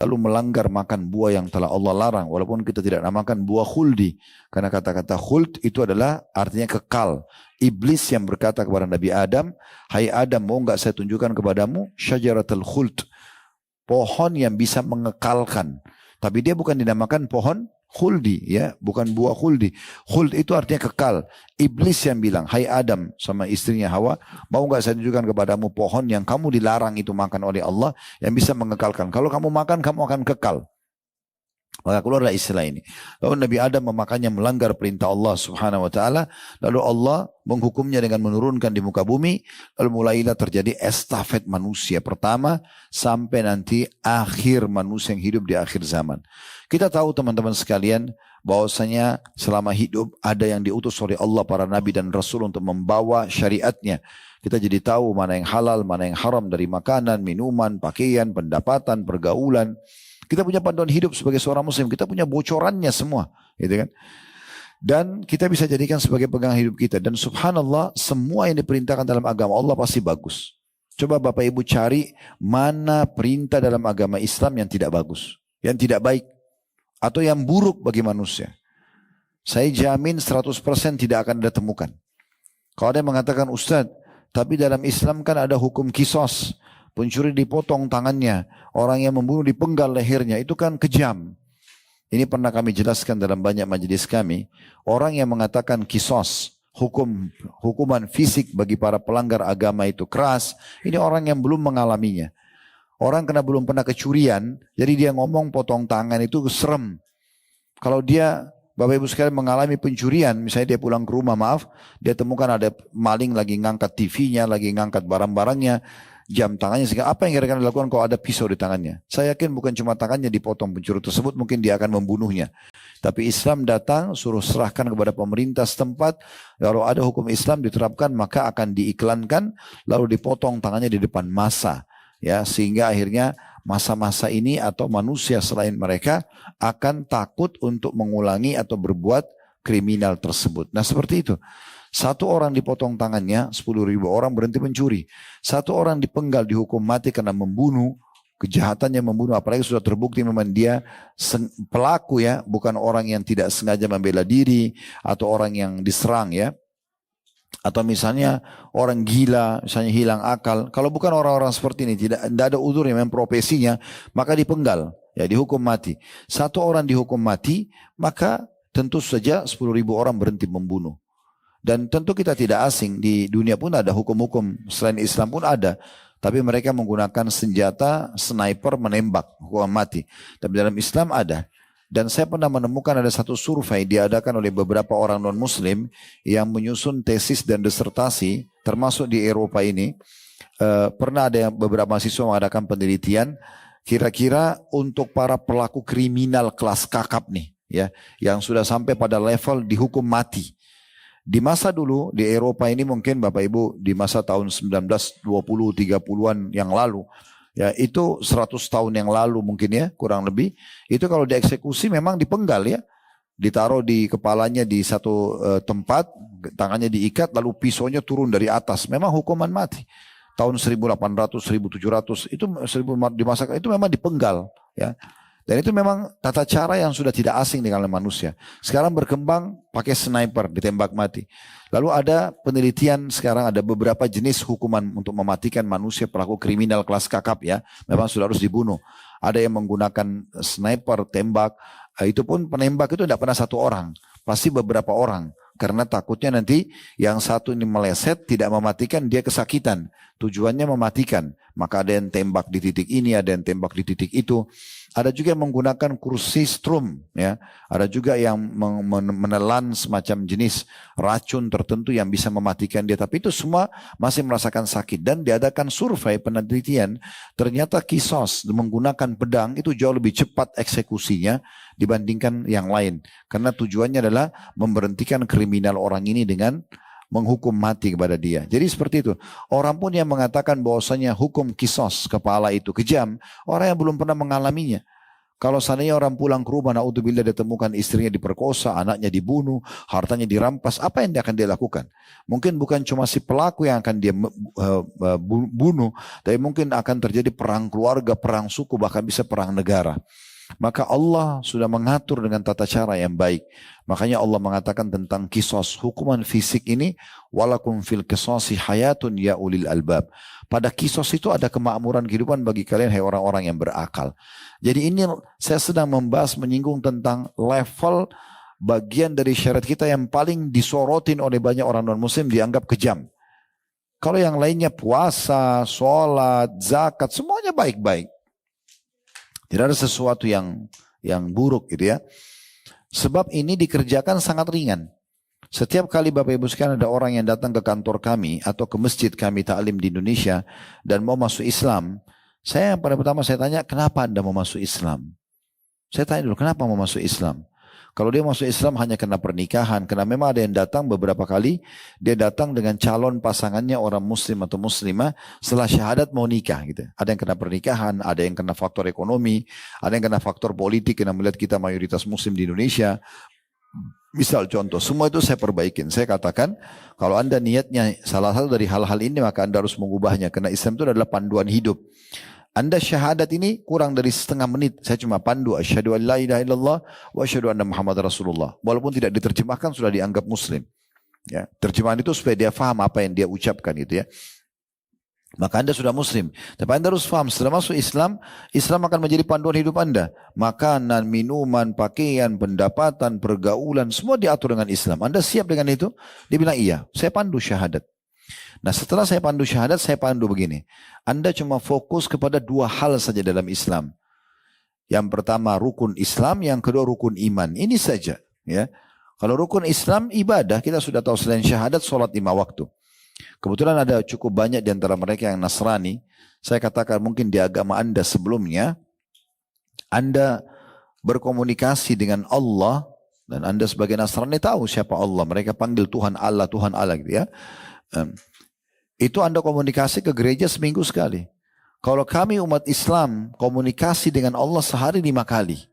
lalu melanggar makan buah yang telah Allah larang, walaupun kita tidak namakan buah khuldi, karena kata-kata khuld itu adalah artinya kekal. Iblis yang berkata kepada Nabi Adam, hai Adam, mau enggak saya tunjukkan kepadamu syajaratul khuld, pohon yang bisa mengekalkan. Tapi dia bukan dinamakan pohon khuldi, ya, bukan buah khuldi. Khuld itu artinya kekal. Iblis yang bilang, hai Adam, sama istrinya Hawa, mau enggak saya tunjukkan kepadamu pohon yang kamu dilarang itu makan oleh Allah, yang bisa mengekalkan. Kalau kamu makan, kamu akan kekal. Maka keluarlah istilah ini. Lalu Nabi Adam memakannya, melanggar perintah Allah subhanahu wa ta'ala. Lalu Allah menghukumnya dengan menurunkan di muka bumi. Lalu mulailah terjadi estafet manusia pertama sampai nanti akhir manusia yang hidup di akhir zaman. Kita tahu teman-teman sekalian bahwasanya selama hidup ada yang diutus oleh Allah para nabi dan rasul untuk membawa syariatnya. Kita jadi tahu mana yang halal, mana yang haram dari makanan, minuman, pakaian, pendapatan, pergaulan. Kita punya panduan hidup sebagai seorang muslim, kita punya bocorannya semua, gitu kan? Dan kita bisa jadikan sebagai pegangan hidup kita. Dan subhanallah, semua yang diperintahkan dalam agama Allah pasti bagus. Coba Bapak Ibu cari mana perintah dalam agama Islam yang tidak bagus, yang tidak baik, atau yang buruk bagi manusia. Saya jamin 100% tidak akan Anda temukan. Kalau ada yang mengatakan, Ustadz, tapi dalam Islam kan ada hukum kisos. Pencuri dipotong tangannya, orang yang membunuh dipenggal lehernya, itu kan kejam. Ini pernah kami jelaskan dalam banyak majelis kami. Orang yang mengatakan kisos, hukuman fisik bagi para pelanggar agama itu keras, ini orang yang belum mengalaminya. Orang kena belum pernah kecurian, jadi dia ngomong potong tangan itu serem. Kalau dia, Bapak Ibu sekalian, mengalami pencurian, misalnya dia pulang ke rumah, maaf, dia temukan ada maling lagi ngangkat TV-nya, lagi ngangkat barang-barangnya, jam tangannya, sehingga apa yang kira-kira dilakukan kalau ada pisau di tangannya? Saya yakin bukan cuma tangannya dipotong pencuri tersebut, mungkin dia akan membunuhnya. Tapi Islam datang, suruh serahkan kepada pemerintah setempat, kalau ada hukum Islam diterapkan, maka akan diiklankan, lalu dipotong tangannya di depan massa. Ya, sehingga akhirnya masa-masa ini atau manusia selain mereka akan takut untuk mengulangi atau berbuat kriminal tersebut. Nah seperti itu. Satu orang dipotong tangannya, 10.000 orang berhenti mencuri. Satu orang dipenggal dihukum mati karena membunuh, kejahatannya membunuh, apalagi sudah terbukti memang dia pelaku, ya, bukan orang yang tidak sengaja membela diri atau orang yang diserang, ya. Atau misalnya orang gila, misalnya hilang akal. Kalau bukan orang-orang seperti ini, tidak ada udur yang memang profesinya, maka dipenggal, ya, dihukum mati. Satu orang dihukum mati, maka tentu saja 10.000 orang berhenti membunuh. Dan tentu kita tidak asing, di dunia pun ada hukum-hukum, selain Islam pun ada. Tapi mereka menggunakan senjata sniper menembak, hukuman mati. Tapi dalam Islam ada. Dan saya pernah menemukan ada satu survei diadakan oleh beberapa orang non-muslim yang menyusun tesis dan disertasi, termasuk di Eropa ini. Pernah ada beberapa mahasiswa mengadakan penelitian, kira-kira untuk para pelaku kriminal kelas kakap nih, ya, yang sudah sampai pada level dihukum mati. Di masa dulu di Eropa ini, mungkin Bapak Ibu di masa tahun 1920-30-an yang lalu, ya, itu 100 tahun yang lalu mungkin, ya, kurang lebih, itu kalau dieksekusi memang dipenggal, ya, ditaruh di kepalanya di satu tempat, tangannya diikat, lalu pisaunya turun dari atas, memang hukuman mati. Tahun 1800, 1700 itu di masa itu memang dipenggal, ya. Dan itu memang tata cara yang sudah tidak asing dengan manusia. Sekarang berkembang pakai sniper, ditembak mati. Lalu ada penelitian sekarang, ada beberapa jenis hukuman untuk mematikan manusia pelaku kriminal kelas kakap, ya. Memang sudah harus dibunuh. Ada yang menggunakan sniper, tembak. Itu pun penembak itu tidak pernah satu orang. Pasti beberapa orang. Karena takutnya nanti yang satu ini meleset, tidak mematikan, dia kesakitan. Tujuannya mematikan. Maka ada yang tembak di titik ini, ada yang tembak di titik itu. Ada juga yang menggunakan kursi strum, ya. Ada juga yang menelan semacam jenis racun tertentu yang bisa mematikan dia. Tapi itu semua masih merasakan sakit. Dan diadakan survei penelitian, ternyata kisos menggunakan pedang itu jauh lebih cepat eksekusinya dibandingkan yang lain. Karena tujuannya adalah memberhentikan kriminal orang ini dengan menghukum mati kepada dia. Jadi seperti itu. Orang pun yang mengatakan bahwasanya hukum kisos kepala itu kejam, orang yang belum pernah mengalaminya. Kalau seandainya orang pulang ke rumah, naudzubillah dia temukan istrinya diperkosa, anaknya dibunuh, hartanya dirampas, apa yang akan dia lakukan? Mungkin bukan cuma si pelaku yang akan dia bunuh, tapi mungkin akan terjadi perang keluarga, perang suku, bahkan bisa perang negara. Maka Allah sudah mengatur dengan tata cara yang baik. Makanya Allah mengatakan tentang kisos, hukuman fisik ini, walakum fil qisasi hayatun ya ulil albab. Pada kisos itu ada kemakmuran kehidupan bagi kalian, hai orang-orang yang berakal. Jadi ini saya sedang membahas, menyinggung tentang level bagian dari syariat kita yang paling disorotin oleh banyak orang non-muslim, dianggap kejam. Kalau yang lainnya puasa, sholat, zakat, semuanya baik-baik. Tidak ada sesuatu yang buruk gitu ya. Sebab ini dikerjakan sangat ringan. Setiap kali Bapak Ibu sekalian ada orang yang datang ke kantor kami atau ke masjid kami taklim di Indonesia dan mau masuk Islam, saya yang pada pertama saya tanya, kenapa Anda mau masuk Islam? Saya tanya dulu, kenapa mau masuk Islam? Kalau dia masuk Islam hanya karena pernikahan, karena memang ada yang datang beberapa kali, dia datang dengan calon pasangannya orang muslim atau muslimah, setelah syahadat mau nikah gitu. Ada yang kena pernikahan, ada yang kena faktor ekonomi, ada yang kena faktor politik, karena melihat kita mayoritas muslim di Indonesia. Misal contoh, semua itu saya perbaikin. Saya katakan, kalau Anda niatnya salah satu dari hal-hal ini, maka Anda harus mengubahnya. Karena Islam itu adalah panduan hidup. Anda syahadat ini kurang dari setengah menit. Saya cuma pandu, asyhadu an la ilaha illallah wa asyhadu anna Muhammad Rasulullah. Walaupun tidak diterjemahkan, sudah dianggap muslim. Ya, terjemahan itu supaya dia faham apa yang dia ucapkan gitu ya. Maka Anda sudah muslim. Tapi Anda harus faham, setelah masuk Islam, Islam akan menjadi panduan hidup Anda. Makanan, minuman, pakaian, pendapatan, pergaulan, semua diatur dengan Islam. Anda siap dengan itu? Dia bilang iya, saya pandu syahadat. Nah setelah saya pandu syahadat, saya pandu begini. Anda cuma fokus kepada dua hal saja dalam Islam. Yang pertama rukun Islam, yang kedua rukun iman. Ini saja. Ya. Kalau rukun Islam, ibadah, kita sudah tahu selain syahadat, sholat 5 waktu. Kebetulan ada cukup banyak di antara mereka yang Nasrani. Saya katakan mungkin di agama Anda sebelumnya, Anda berkomunikasi dengan Allah, dan Anda sebagai Nasrani tahu siapa Allah. Mereka panggil Tuhan Allah gitu ya. Itu Anda komunikasi ke gereja seminggu sekali. Kalau kami umat Islam komunikasi dengan Allah sehari 5 kali.